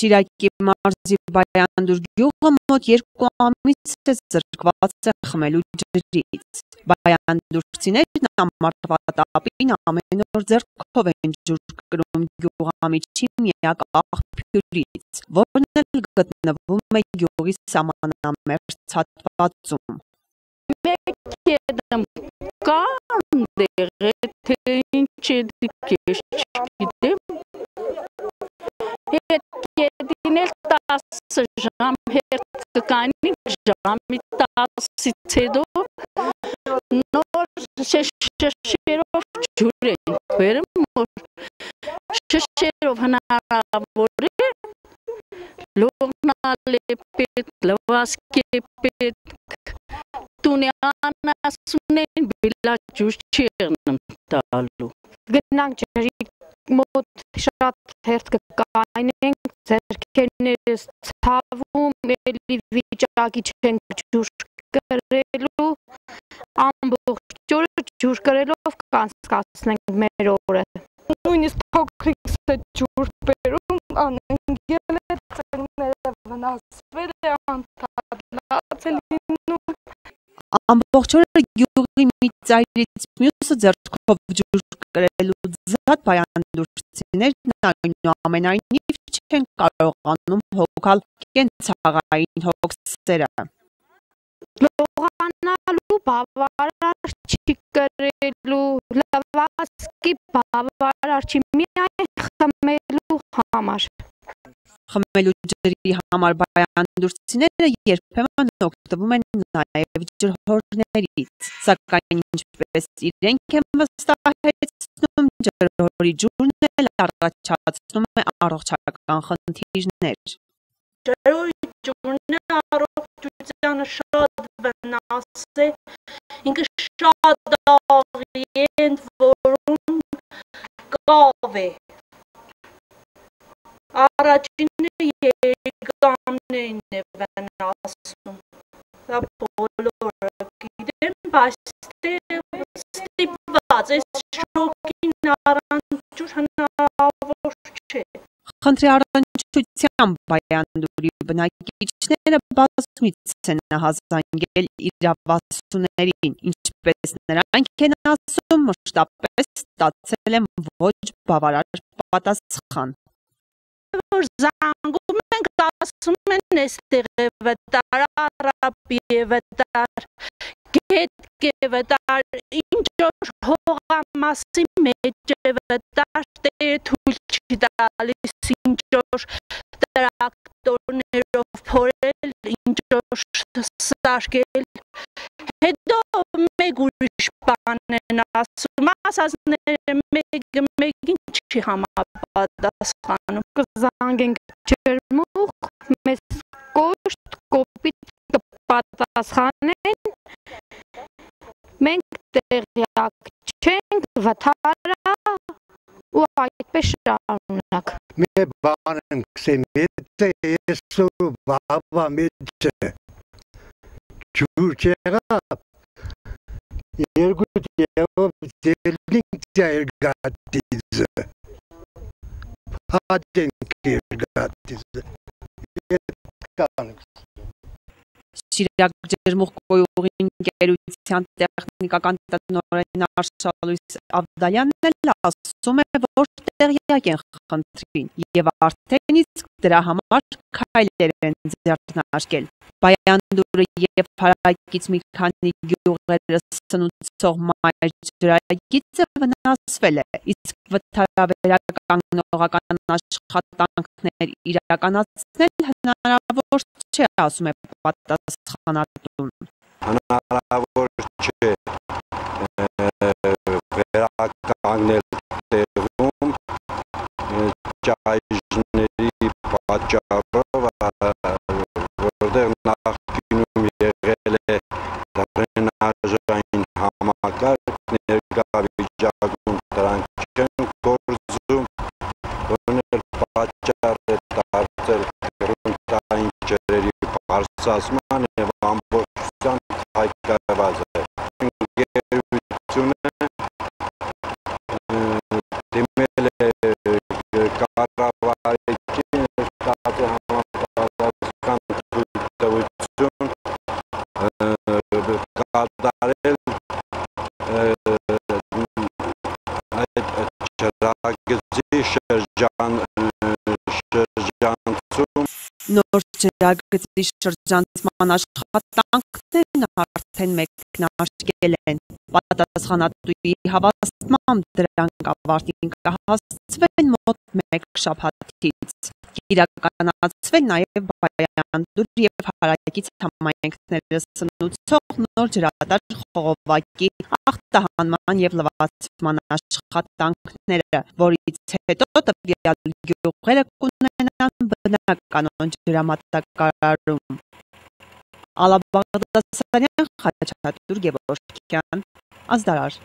Շիրակի մարզի Բայանդուր գյուղը մոտ 2 ամիս է զրկված է խմելու ջրից։ Բայանդուրցիներն ամառվա տապին ամեն օր ձեռքով են ջուր կրում գյուղամիջի միակ աղբյուրից, որն էլ գտնվում է գյուղի սահմանամերձ հատվածում։ Կանի ժամի 10-ից հետո նոր շշերով ջուր են բերում, շշերով հնարավոր է լողնալ է պետք, լվասկ է պետք, տունյանասուն են բելա ջուր չեղնում տալու։ Գնանք ջրի մոտ շատ հերթ կկայնենք, ձեռքերներս ցավում, էլի վիճակի չենք ջուր կրելու, ամբողջ օրը ջուր կրելով կանցկացնենք մեր օրը։ Նույնիսկ փոքրիկս է ջուր բերում, անընկել է, ծերունները վնասվել է, անդադլաց է լինում։ Ամբողջ օրը գյուղի մի ծայրից մյուսը ձեռքով ջուր կրելու զատ բայանդուրցիներն այնուամենայնիվ չեն կարողանում հոգալ կենցաղային հոգսերը։ Լողանալու բավարար չի կրելու, լվասկի բավարար չի, միայն խմելու համար։ Խմելու ջրի համար բայանդուրցիները երբեմն օգտվում են նաև ջրհորներից, սակայն ինչպես իրենք են վստահեցնում, ջրհորի ջուրն էլ առաջացնում է առողջական խնդիրներ։ Ջրհորի ջուրն է առողջությանը շատ վնաս է, ինքը շատ աղի է, ընդ որում կավ է։ Առաջինը երգամներին է վնասում, դա բոլորը գիտեն, բայց ստիպված է, շոկին առանց ջուր հնարավոր չէ։ Խնդրի առնչությամբ Բայանդուրի բնակիչները բազմից են նահանջել իրավասուներին, ինչպես նրանք են ասում, մշտապես ստացել են ոչ բավարար պատասխան։ Որ զանգում ենք, ասում են էստեղ է վտար, առապի է վտար, գետք է վտար, ինչ որ հողամասի մեջ է վտար, տերը թույլ չի տալիս, ինչ որ տրակտորներով փորել, ինչ որ սարքել, հետո մեկ ուրիշ բան են ասում, ասածները մեկին չի համապատասխանում։ Կզանգենք ջրմուղ, մեզ կոշտ կոպիտ կպատասխանեն, մենք տեղյակ չենք, վթարա ու այդպես շարունակ։ Մի բան եմ կսեմ, եթե այսօր բաբա մեջ ջուր չեղավ, երկու տեղով ձելինք ձերգատիզը, հատենք երգատիզը, Շիրակ ջրմուղ կոյուղի ընկերության տեխնիկական տնօրեն Արշալույս Ավդալյանն էլ ասում է, որ տեղյակ են խնդրին եւ արդեն իսկ դրա համար քայլեր են ձեռնարկել։ Բայանդուրը եւ հարակից մի քանի գյուղերը սնուցող մայր ջրագիծը վնասվել է, իսկ վթարավերականգնողական աշխատանքներ իրականացնել հնարավոր չէ, ասում է պատասխանատուն։ Հնարավոր չէ վերականգնել տեղում ճայժների պատճառով, որտեղ նախկինում եղել է դրենաժային համակարգ, ներկա վիճակում դրանք չեն գործում, որն էլ պատճառ է դարձել գրունտային ջրերի բարձրացման եւ ամբողջությամբ հայկայված է։ Ընկերությունը դիմել է կառավարիչին, ջրագծի շրջանցում Նոր ջրագծի շրջանցման աշխատանքներն արդեն մեկնարկել են։ Պատասխանատուի հավաստմամբ դրանք ավարտին կհասցվեն մոտ 1 շաբաթից։ Կիրականացվեն նաև Բայանդուր և հարակից համայնքները սնուցող նոր ջրատար խողովակի ախտահանման և լվացման աշխատանքները, որից հետո տվյալ գյուղերը կունենան բնականոն ջրամատակարարում։ Ալա Բաղդասարյան, Խաչատուր Գևորգյան, Ազդարար։